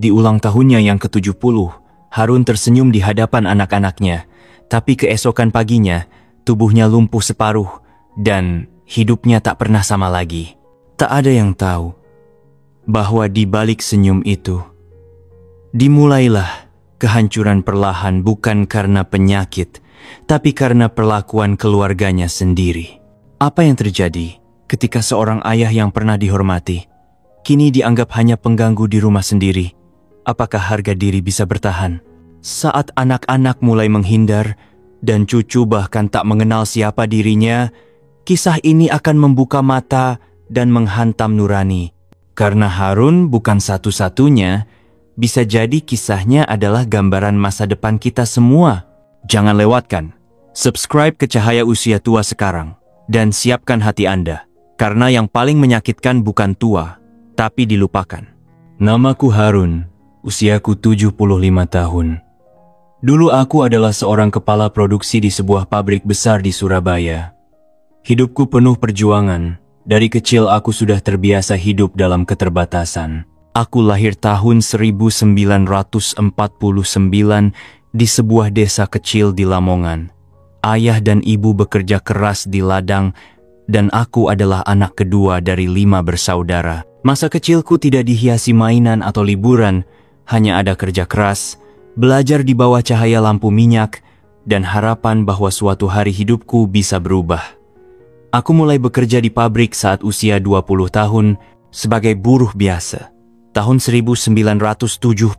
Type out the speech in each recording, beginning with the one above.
Di ulang tahunnya yang ke-70, Harun tersenyum di hadapan anak-anaknya, tapi keesokan paginya, tubuhnya lumpuh separuh dan hidupnya tak pernah sama lagi. Tak ada yang tahu bahwa di balik senyum itu, dimulailah kehancuran perlahan bukan karena penyakit, tapi karena perlakuan keluarganya sendiri. Apa yang terjadi ketika seorang ayah yang pernah dihormati, kini dianggap hanya pengganggu di rumah sendiri? Apakah harga diri bisa bertahan? Saat anak-anak mulai menghindar dan cucu bahkan tak mengenal siapa dirinya, kisah ini akan membuka mata dan menghantam nurani. Karena Harun bukan satu-satunya, bisa jadi kisahnya adalah gambaran masa depan kita semua. Jangan lewatkan. Subscribe ke Cahaya Usia Tua sekarang dan siapkan hati Anda, karena yang paling menyakitkan bukan tua, tapi dilupakan. Namaku Harun. Usiaku 75 tahun. Dulu aku adalah seorang kepala produksi di sebuah pabrik besar di Surabaya. Hidupku penuh perjuangan. Dari kecil aku sudah terbiasa hidup dalam keterbatasan. Aku lahir tahun 1949 di sebuah desa kecil di Lamongan. Ayah dan ibu bekerja keras di ladang dan aku adalah anak kedua dari 5 bersaudara. Masa kecilku tidak dihiasi mainan atau liburan. Hanya ada kerja keras, belajar di bawah cahaya lampu minyak, dan harapan bahwa suatu hari hidupku bisa berubah. Aku mulai bekerja di pabrik saat usia 20 tahun sebagai buruh biasa. Tahun 1975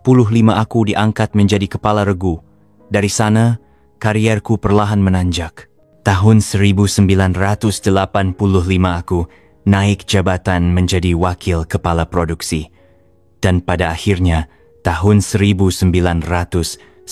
aku diangkat menjadi kepala regu. Dari sana, karierku perlahan menanjak. Tahun 1985 aku naik jabatan menjadi wakil kepala produksi. Dan pada akhirnya, tahun 1995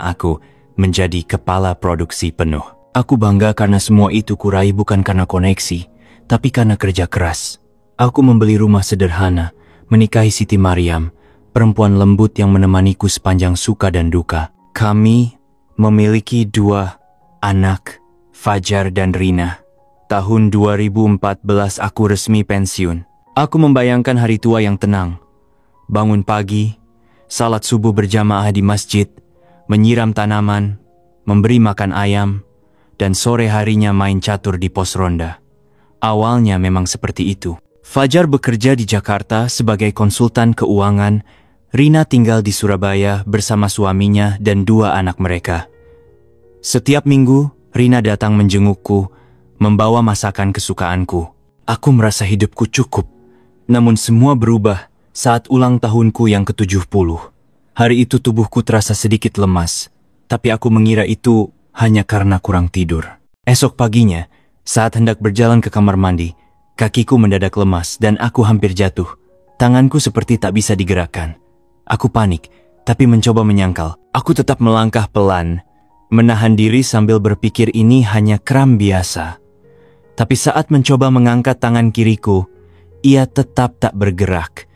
aku menjadi kepala produksi penuh. Aku bangga karena semua itu kurai bukan karena koneksi, tapi karena kerja keras. Aku membeli rumah sederhana, menikahi Siti Maryam, perempuan lembut yang menemaniku sepanjang suka dan duka. Kami memiliki 2 anak, Fajar dan Rina. Tahun 2014 aku resmi pensiun. Aku membayangkan hari tua yang tenang. Bangun pagi, salat subuh berjamaah di masjid, menyiram tanaman, memberi makan ayam, dan sore harinya main catur di pos ronda. Awalnya memang seperti itu. Fajar bekerja di Jakarta sebagai konsultan keuangan. Rina tinggal di Surabaya bersama suaminya dan 2 anak mereka. Setiap minggu, Rina datang menjengukku, membawa masakan kesukaanku. Aku merasa hidupku cukup, namun semua berubah saat ulang tahunku yang ke-70. Hari itu tubuhku terasa sedikit lemas, tapi aku mengira itu hanya karena kurang tidur. Esok paginya, saat hendak berjalan ke kamar mandi, kakiku mendadak lemas dan aku hampir jatuh. Tanganku seperti tak bisa digerakkan. Aku panik, tapi mencoba menyangkal. Aku tetap melangkah pelan, menahan diri sambil berpikir ini hanya kram biasa. Tapi saat mencoba mengangkat tangan kiriku, ia tetap tak bergerak.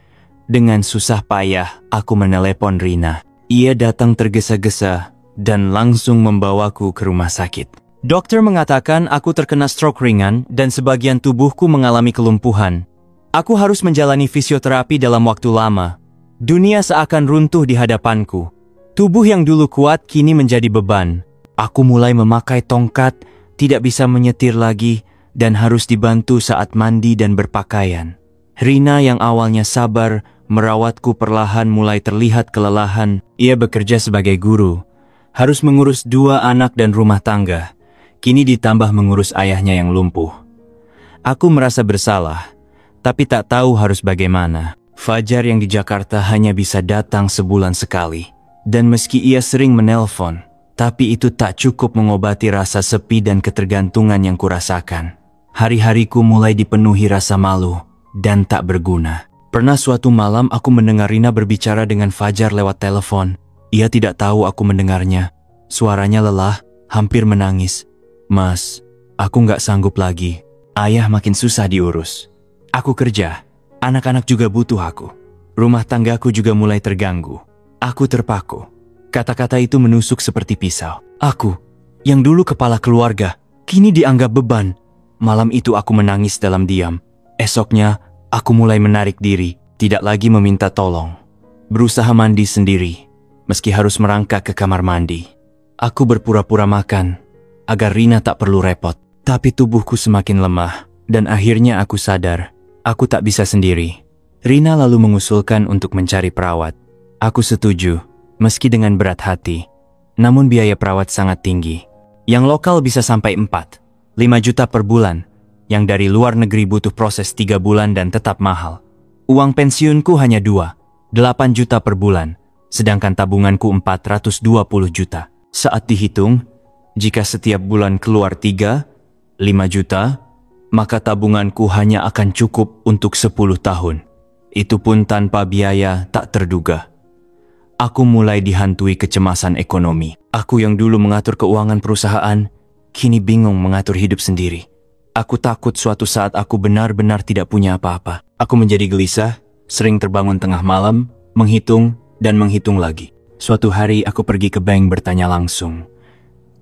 Dengan susah payah, aku menelepon Rina. Ia datang tergesa-gesa dan langsung membawaku ke rumah sakit. Dokter mengatakan aku terkena stroke ringan dan sebagian tubuhku mengalami kelumpuhan. Aku harus menjalani fisioterapi dalam waktu lama. Dunia seakan runtuh di hadapanku. Tubuh yang dulu kuat kini menjadi beban. Aku mulai memakai tongkat, tidak bisa menyetir lagi, dan harus dibantu saat mandi dan berpakaian. Rina yang awalnya sabar, merawatku perlahan mulai terlihat kelelahan. Ia bekerja sebagai guru, harus mengurus 2 anak dan rumah tangga. Kini ditambah mengurus ayahnya yang lumpuh. Aku merasa bersalah, tapi tak tahu harus bagaimana. Fajar yang di Jakarta hanya bisa datang sebulan sekali. Dan meski ia sering menelpon, tapi itu tak cukup mengobati rasa sepi dan ketergantungan yang kurasakan. Hari-hariku mulai dipenuhi rasa malu dan tak berguna. Pernah suatu malam aku mendengar Rina berbicara dengan Fajar lewat telepon. Ia tidak tahu aku mendengarnya. Suaranya lelah, hampir menangis. "Mas, aku nggak sanggup lagi. Ayah makin susah diurus. Aku kerja, anak-anak juga butuh aku. Rumah tanggaku juga mulai terganggu. Aku terpaku." Kata-kata itu menusuk seperti pisau. Aku, yang dulu kepala keluarga, kini dianggap beban. Malam itu aku menangis dalam diam. Esoknya, aku mulai menarik diri, tidak lagi meminta tolong. berusaha mandi sendiri, meski harus merangkak ke kamar mandi. Aku berpura-pura makan, agar Rina tak perlu repot. Tapi tubuhku semakin lemah, dan akhirnya aku sadar, aku tak bisa sendiri. Rina lalu mengusulkan untuk mencari perawat. Aku setuju, meski dengan berat hati. Namun biaya perawat sangat tinggi. Yang lokal bisa sampai 4-5 juta per bulan. Yang dari luar negeri butuh proses 3 bulan dan tetap mahal. Uang pensiunku hanya 8 juta per bulan, sedangkan tabunganku 420 juta. Saat dihitung, jika setiap bulan keluar 3-5 juta, maka tabunganku hanya akan cukup untuk 10 tahun. Itu pun tanpa biaya tak terduga. Aku mulai dihantui kecemasan ekonomi. Aku yang dulu mengatur keuangan perusahaan, kini bingung mengatur hidup sendiri. Aku takut suatu saat aku benar-benar tidak punya apa-apa. Aku menjadi gelisah, sering terbangun tengah malam, menghitung dan menghitung lagi. Suatu hari aku pergi ke bank bertanya langsung,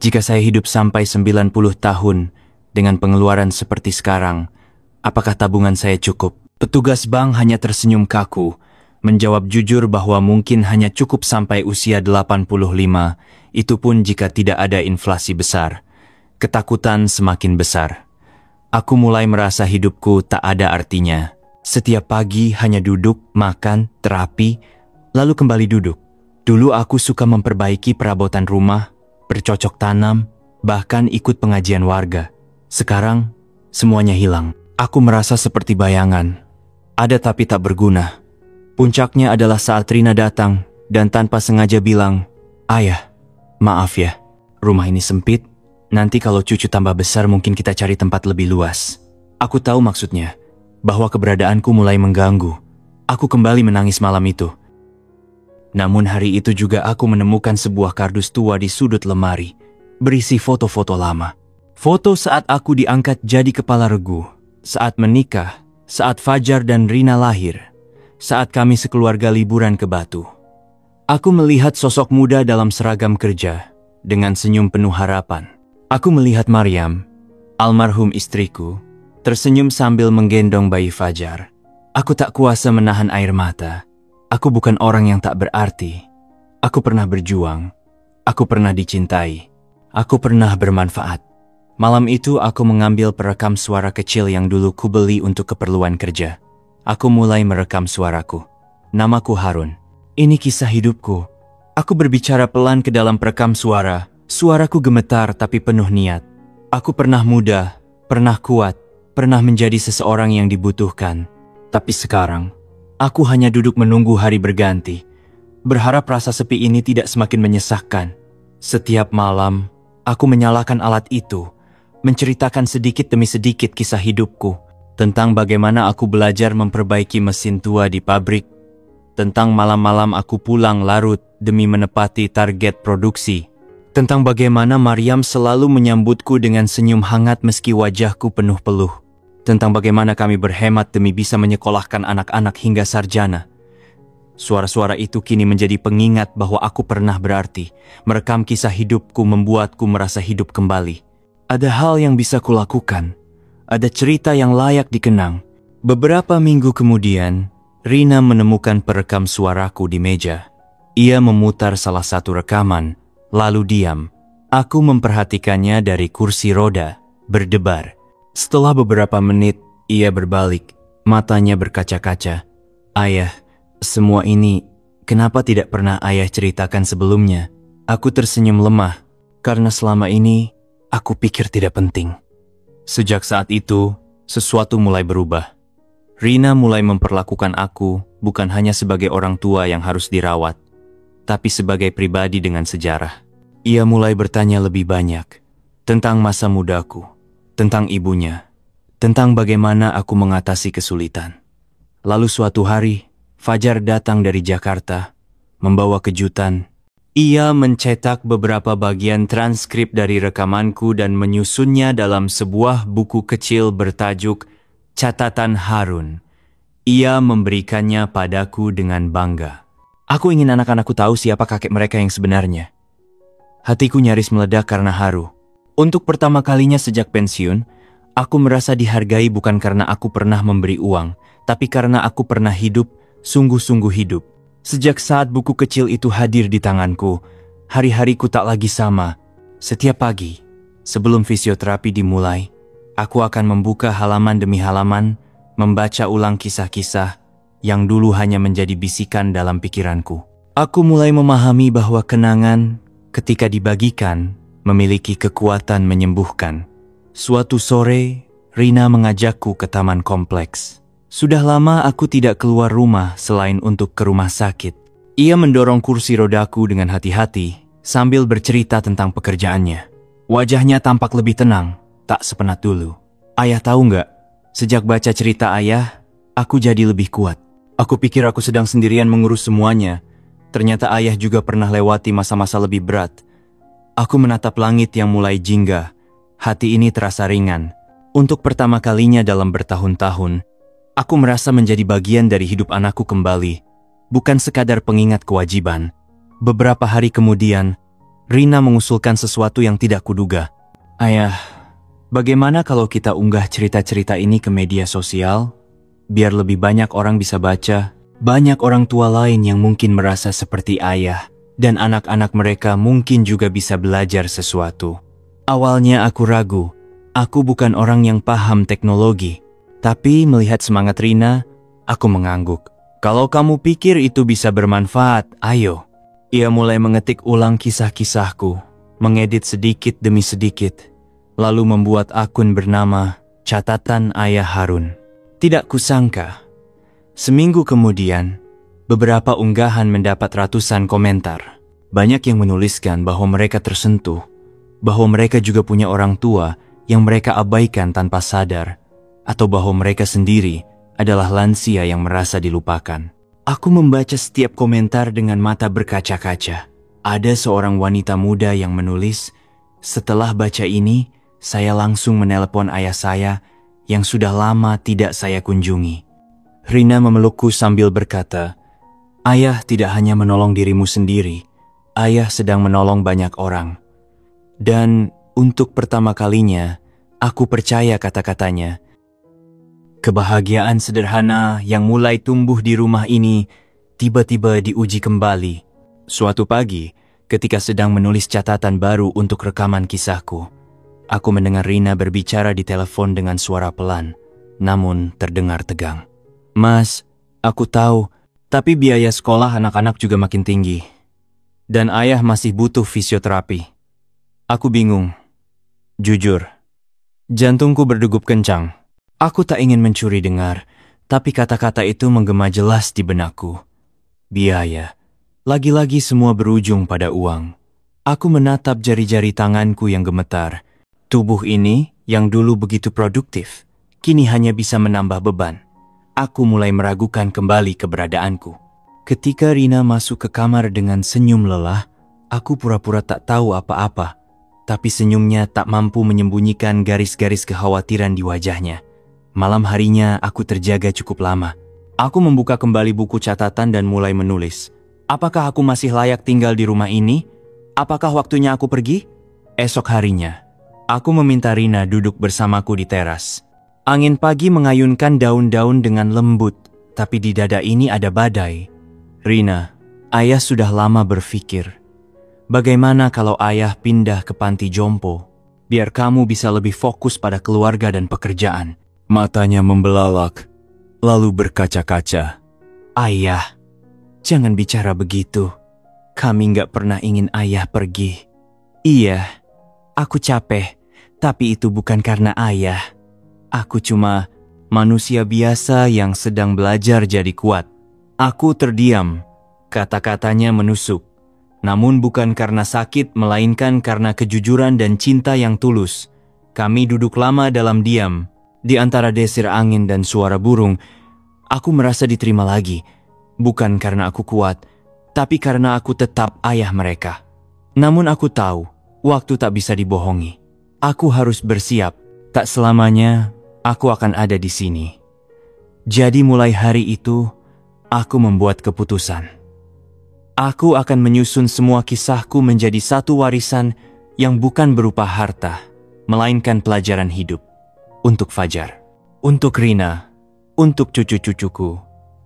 jika saya hidup sampai 90 tahun dengan pengeluaran seperti sekarang, apakah tabungan saya cukup? Petugas bank hanya tersenyum kaku, menjawab jujur bahwa mungkin hanya cukup sampai usia 85, itu pun jika tidak ada inflasi besar. Ketakutan semakin besar. Aku mulai merasa hidupku tak ada artinya. Setiap pagi hanya duduk, makan, terapi, lalu kembali duduk. Dulu aku suka memperbaiki perabotan rumah, bercocok tanam, bahkan ikut pengajian warga. Sekarang, semuanya hilang. Aku merasa seperti bayangan. Ada tapi tak berguna. Puncaknya adalah saat Rina datang dan tanpa sengaja bilang, "Ayah, maaf ya, rumah ini sempit. Nanti kalau cucu tambah besar mungkin kita cari tempat lebih luas." Aku tahu maksudnya, bahwa keberadaanku mulai mengganggu. Aku kembali menangis malam itu. Namun hari itu juga aku menemukan sebuah kardus tua di sudut lemari, berisi foto-foto lama. Foto saat aku diangkat jadi kepala regu, saat menikah, saat Fajar dan Rina lahir, saat kami sekeluarga liburan ke Batu. Aku melihat sosok muda dalam seragam kerja, dengan senyum penuh harapan. Aku melihat Maryam, almarhum istriku, tersenyum sambil menggendong bayi Fajar. Aku tak kuasa menahan air mata. Aku bukan orang yang tak berarti. Aku pernah berjuang. Aku pernah dicintai. Aku pernah bermanfaat. Malam itu aku mengambil perekam suara kecil yang dulu kubeli untuk keperluan kerja. Aku mulai merekam suaraku. Namaku Harun. Ini kisah hidupku. Aku berbicara pelan ke dalam perekam suara. Suaraku gemetar tapi penuh niat. Aku pernah muda, pernah kuat, pernah menjadi seseorang yang dibutuhkan. Tapi sekarang, aku hanya duduk menunggu hari berganti. Berharap rasa sepi ini tidak semakin menyesakkan. Setiap malam, aku menyalakan alat itu, menceritakan sedikit demi sedikit kisah hidupku, tentang bagaimana aku belajar memperbaiki mesin tua di pabrik, tentang malam-malam aku pulang larut demi menepati target produksi, tentang bagaimana Maryam selalu menyambutku dengan senyum hangat meski wajahku penuh peluh, tentang bagaimana kami berhemat demi bisa menyekolahkan anak-anak hingga sarjana. Suara-suara itu kini menjadi pengingat bahwa aku pernah berarti. Merekam kisah hidupku membuatku merasa hidup kembali. Ada hal yang bisa kulakukan. Ada cerita yang layak dikenang. Beberapa minggu kemudian, Rina menemukan perekam suaraku di meja. Ia memutar salah satu rekaman, lalu diam. Aku memperhatikannya dari kursi roda, berdebar. Setelah beberapa menit, ia berbalik. Matanya berkaca-kaca. "Ayah, semua ini kenapa tidak pernah ayah ceritakan sebelumnya?" Aku tersenyum lemah, karena selama ini aku pikir tidak penting. Sejak saat itu, sesuatu mulai berubah. Rina mulai memperlakukan aku bukan hanya sebagai orang tua yang harus dirawat, tapi sebagai pribadi dengan sejarah. Ia mulai bertanya lebih banyak tentang masa mudaku, tentang ibunya, tentang bagaimana aku mengatasi kesulitan. Lalu suatu hari, Fajar datang dari Jakarta, membawa kejutan. Ia mencetak beberapa bagian transkrip dari rekamanku dan menyusunnya dalam sebuah buku kecil bertajuk Catatan Harun. Ia memberikannya padaku dengan bangga. Aku ingin anak-anakku tahu siapa kakek mereka yang sebenarnya. Hatiku nyaris meledak karena haru. Untuk pertama kalinya sejak pensiun, aku merasa dihargai bukan karena aku pernah memberi uang, tapi karena aku pernah hidup, sungguh-sungguh hidup. Sejak saat buku kecil itu hadir di tanganku, hari-hariku tak lagi sama. Setiap pagi, sebelum fisioterapi dimulai, aku akan membuka halaman demi halaman, membaca ulang kisah-kisah yang dulu hanya menjadi bisikan dalam pikiranku. Aku mulai memahami bahwa kenangan, ketika dibagikan, memiliki kekuatan menyembuhkan. Suatu sore, Rina mengajakku ke taman kompleks. Sudah lama aku tidak keluar rumah selain untuk ke rumah sakit. Ia mendorong kursi rodaku dengan hati-hati sambil bercerita tentang pekerjaannya. Wajahnya tampak lebih tenang, tak sepenat dulu. Ayah tahu nggak? Sejak baca cerita ayah, aku jadi lebih kuat. Aku pikir aku sedang sendirian mengurus semuanya. Ternyata ayah juga pernah lewati masa-masa lebih berat. Aku menatap langit yang mulai jingga. Hati ini terasa ringan. Untuk pertama kalinya dalam bertahun-tahun, aku merasa menjadi bagian dari hidup anakku kembali, bukan sekadar pengingat kewajiban. Beberapa hari kemudian, Rina mengusulkan sesuatu yang tidak kuduga. Ayah, bagaimana kalau kita unggah cerita-cerita ini ke media sosial? Biar lebih banyak orang bisa baca. Banyak orang tua lain yang mungkin merasa seperti ayah, dan anak-anak mereka mungkin juga bisa belajar sesuatu. Awalnya aku ragu. Aku bukan orang yang paham teknologi. Tapi melihat semangat Rina, aku mengangguk. Kalau kamu pikir itu bisa bermanfaat, ayo. Ia mulai mengetik ulang kisah-kisahku, mengedit sedikit demi sedikit, lalu membuat akun bernama Catatan Ayah Harun. Tidak kusangka, seminggu kemudian, beberapa unggahan mendapat ratusan komentar. Banyak yang menuliskan bahwa mereka tersentuh, bahwa mereka juga punya orang tua yang mereka abaikan tanpa sadar, atau bahwa mereka sendiri adalah lansia yang merasa dilupakan. Aku membaca setiap komentar dengan mata berkaca-kaca. Ada seorang wanita muda yang menulis, "Setelah baca ini, saya langsung menelepon ayah saya yang sudah lama tidak saya kunjungi." Rina memelukku sambil berkata, "Ayah tidak hanya menolong dirimu sendiri, ayah sedang menolong banyak orang." Dan untuk pertama kalinya, aku percaya kata-katanya. Kebahagiaan sederhana yang mulai tumbuh di rumah ini tiba-tiba diuji kembali. Suatu pagi, ketika sedang menulis catatan baru untuk rekaman kisahku, aku mendengar Rina berbicara di telepon dengan suara pelan, namun terdengar tegang. "Mas, aku tahu, tapi biaya sekolah anak-anak juga makin tinggi. Dan ayah masih butuh fisioterapi." Aku bingung. Jujur, jantungku berdegup kencang. Aku tak ingin mencuri dengar, tapi kata-kata itu menggema jelas di benakku. Biaya. Lagi-lagi semua berujung pada uang. Aku menatap jari-jari tanganku yang gemetar. Tubuh ini, yang dulu begitu produktif, kini hanya bisa menambah beban. Aku mulai meragukan kembali keberadaanku. Ketika Rina masuk ke kamar dengan senyum lelah, aku pura-pura tak tahu apa-apa, tapi senyumnya tak mampu menyembunyikan garis-garis kekhawatiran di wajahnya. Malam harinya aku terjaga cukup lama. Aku membuka kembali buku catatan dan mulai menulis. Apakah aku masih layak tinggal di rumah ini? Apakah waktunya aku pergi? Esok harinya, aku meminta Rina duduk bersamaku di teras. Angin pagi mengayunkan daun-daun dengan lembut, tapi di dada ini ada badai. "Rina, ayah sudah lama berpikir. Bagaimana kalau ayah pindah ke panti jompo? Biar kamu bisa lebih fokus pada keluarga dan pekerjaan." Matanya membelalak, lalu berkaca-kaca. "Ayah, jangan bicara begitu. Kami nggak pernah ingin ayah pergi." "Iya, aku capek, tapi itu bukan karena ayah. Aku cuma manusia biasa yang sedang belajar jadi kuat." Aku terdiam, kata-katanya menusuk. Namun bukan karena sakit, melainkan karena kejujuran dan cinta yang tulus. Kami duduk lama dalam diam. Di antara desir angin dan suara burung, aku merasa diterima lagi. Bukan karena aku kuat, tapi karena aku tetap ayah mereka. Namun aku tahu, waktu tak bisa dibohongi. Aku harus bersiap. Tak selamanya, aku akan ada di sini. Jadi mulai hari itu, aku membuat keputusan. Aku akan menyusun semua kisahku menjadi satu warisan yang bukan berupa harta, melainkan pelajaran hidup. Untuk Fajar, untuk Rina, untuk cucu-cucuku,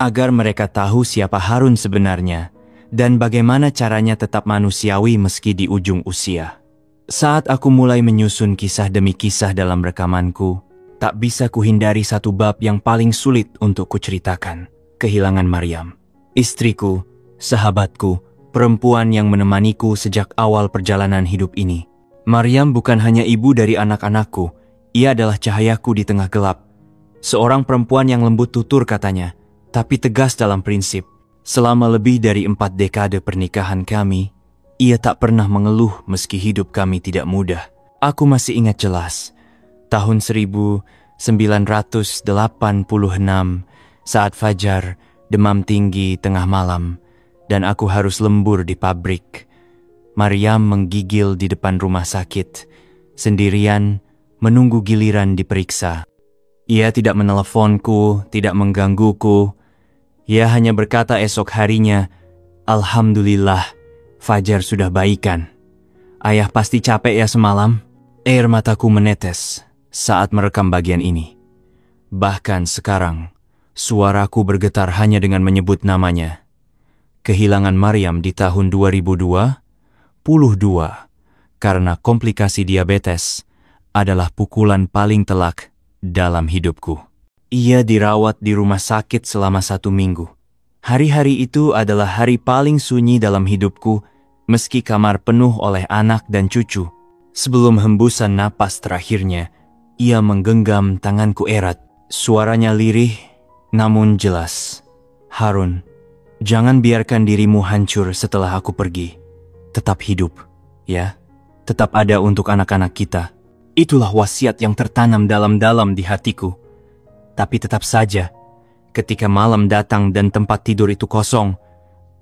agar mereka tahu siapa Harun sebenarnya dan bagaimana caranya tetap manusiawi meski di ujung usia. Saat aku mulai menyusun kisah demi kisah dalam rekamanku, tak bisa kuhindari satu bab yang paling sulit untuk kuceritakan. Kehilangan Maryam, istriku, sahabatku, perempuan yang menemaniku sejak awal perjalanan hidup ini. Maryam bukan hanya ibu dari anak-anakku, ia adalah cahayaku di tengah gelap. Seorang perempuan yang lembut tutur katanya, tapi tegas dalam prinsip. Selama lebih dari 4 dekade pernikahan kami, ia tak pernah mengeluh meski hidup kami tidak mudah. Aku masih ingat jelas, tahun 1986, saat fajar, demam tinggi tengah malam, dan aku harus lembur di pabrik. Maryam menggigil di depan rumah sakit, sendirian menunggu giliran diperiksa. Ia tidak meneleponku, tidak menggangguku. Ia hanya berkata esok harinya, "Alhamdulillah, Fajar sudah baikan. Ayah pasti capek ya semalam?" Air mataku menetes saat merekam bagian ini. Bahkan sekarang, suaraku bergetar hanya dengan menyebut namanya. Kehilangan Maryam di tahun 2022 karena komplikasi diabetes adalah pukulan paling telak dalam hidupku. Ia dirawat di rumah sakit selama 1 minggu. Hari-hari itu adalah hari paling sunyi dalam hidupku, meski kamar penuh oleh anak dan cucu. Sebelum hembusan napas terakhirnya, ia menggenggam tanganku erat. Suaranya lirih, namun jelas. "Harun, jangan biarkan dirimu hancur setelah aku pergi. Tetap hidup, ya. Tetap ada untuk anak-anak kita." Itulah wasiat yang tertanam dalam-dalam di hatiku. Tapi tetap saja, ketika malam datang dan tempat tidur itu kosong,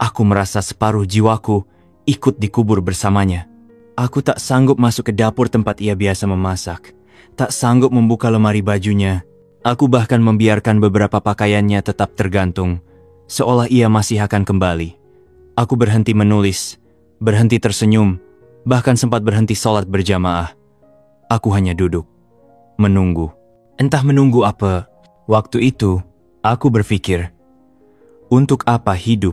aku merasa separuh jiwaku ikut dikubur bersamanya. Aku tak sanggup masuk ke dapur tempat ia biasa memasak, tak sanggup membuka lemari bajunya. Aku bahkan membiarkan beberapa pakaiannya tetap tergantung, seolah ia masih akan kembali. Aku berhenti menulis, berhenti tersenyum, bahkan sempat berhenti sholat berjamaah. Aku hanya duduk, menunggu. Entah menunggu apa. Waktu itu, aku berpikir, untuk apa hidup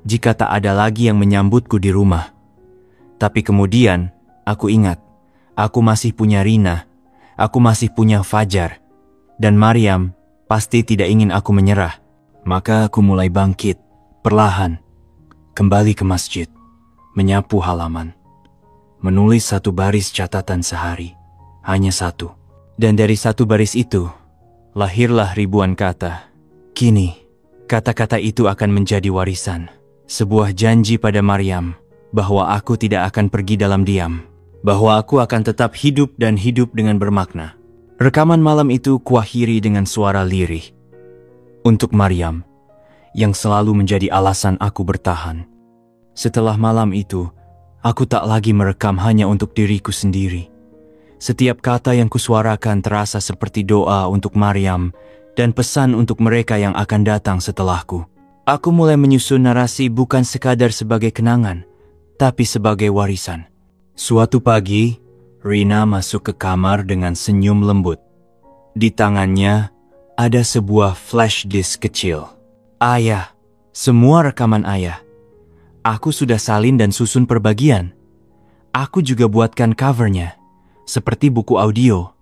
jika tak ada lagi yang menyambutku di rumah? Tapi kemudian, aku ingat, aku masih punya Rina, aku masih punya Fajar, dan Maryam pasti tidak ingin aku menyerah. Maka aku mulai bangkit, perlahan, kembali ke masjid, menyapu halaman, menulis 1 baris catatan sehari. Hanya 1. Dan dari 1 baris itu, lahirlah ribuan kata. Kini, kata-kata itu akan menjadi warisan. Sebuah janji pada Maryam, bahwa aku tidak akan pergi dalam diam. Bahwa aku akan tetap hidup dan hidup dengan bermakna. Rekaman malam itu kuakhiri dengan suara lirih. Untuk Maryam, yang selalu menjadi alasan aku bertahan. Setelah malam itu, aku tak lagi merekam hanya untuk diriku sendiri. Setiap kata yang kusuarakan terasa seperti doa untuk Maryam dan pesan untuk mereka yang akan datang setelahku. Aku mulai menyusun narasi bukan sekadar sebagai kenangan, tapi sebagai warisan. Suatu pagi, Rina masuk ke kamar dengan senyum lembut. Di tangannya ada sebuah flash disk kecil. "Ayah, semua rekaman ayah. Aku sudah salin dan susun perbagian. Aku juga buatkan covernya. Seperti buku audio.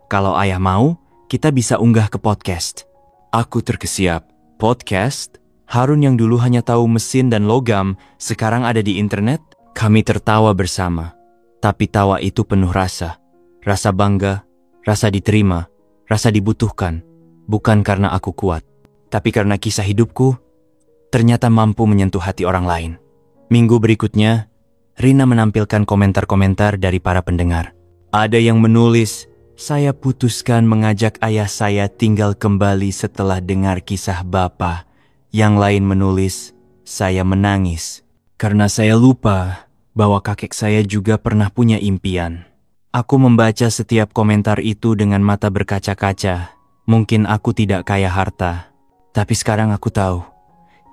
Kalau ayah mau, kita bisa unggah ke podcast." Aku terkesiap. Podcast? Harun yang dulu hanya tahu mesin dan logam, sekarang ada di internet? Kami tertawa bersama. Tapi tawa itu penuh rasa. Rasa bangga, rasa diterima, rasa dibutuhkan. Bukan karena aku kuat, tapi karena kisah hidupku ternyata mampu menyentuh hati orang lain. Minggu berikutnya, Rina menampilkan komentar-komentar dari para pendengar. Ada yang menulis, "Saya putuskan mengajak ayah saya tinggal kembali setelah dengar kisah Bapa." Yang lain menulis, "Saya menangis karena saya lupa bahwa kakek saya juga pernah punya impian." Aku membaca setiap komentar itu dengan mata berkaca-kaca. Mungkin aku tidak kaya harta, tapi sekarang aku tahu,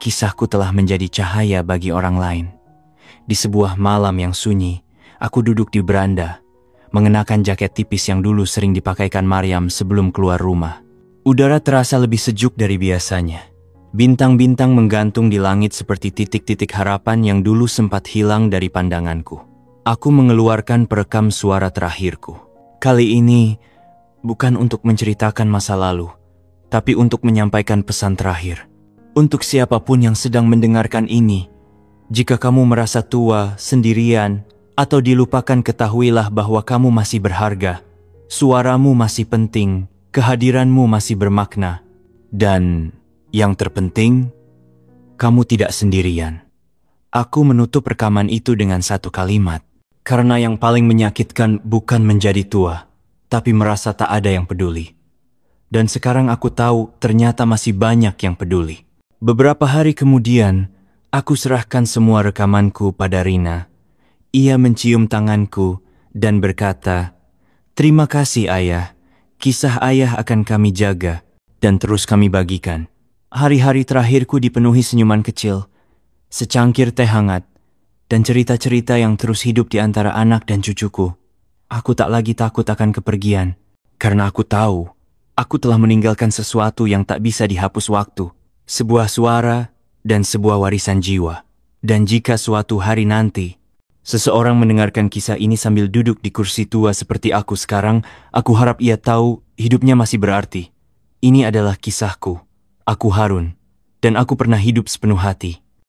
kisahku telah menjadi cahaya bagi orang lain. Di sebuah malam yang sunyi, aku duduk di beranda, mengenakan jaket tipis yang dulu sering dipakaikan Maryam sebelum keluar rumah. Udara terasa lebih sejuk dari biasanya. Bintang-bintang menggantung di langit seperti titik-titik harapan yang dulu sempat hilang dari pandanganku. Aku mengeluarkan perekam suara terakhirku. Kali ini bukan untuk menceritakan masa lalu, tapi untuk menyampaikan pesan terakhir. Untuk siapapun yang sedang mendengarkan ini, jika kamu merasa tua, sendirian, atau dilupakan, ketahuilah bahwa kamu masih berharga. Suaramu masih penting, kehadiranmu masih bermakna. Dan yang terpenting, kamu tidak sendirian. Aku menutup rekaman itu dengan satu kalimat. Karena yang paling menyakitkan bukan menjadi tua, tapi merasa tak ada yang peduli. Dan sekarang aku tahu ternyata masih banyak yang peduli. Beberapa hari kemudian, aku serahkan semua rekamanku pada Rina. Ia mencium tanganku dan berkata, "Terima kasih ayah, kisah ayah akan kami jaga dan terus kami bagikan." Hari-hari terakhirku dipenuhi senyuman kecil, secangkir teh hangat, dan cerita-cerita yang terus hidup di antara anak dan cucuku. Aku tak lagi takut akan kepergian, karena aku tahu aku telah meninggalkan sesuatu yang tak bisa dihapus waktu. Sebuah suara dan sebuah warisan jiwa. Dan jika suatu hari nanti seseorang mendengarkan kisah ini sambil duduk di kursi tua seperti aku sekarang, aku harap ia tahu hidupnya masih berarti. Ini adalah kisahku. Aku Harun, dan aku pernah hidup sepenuh hati.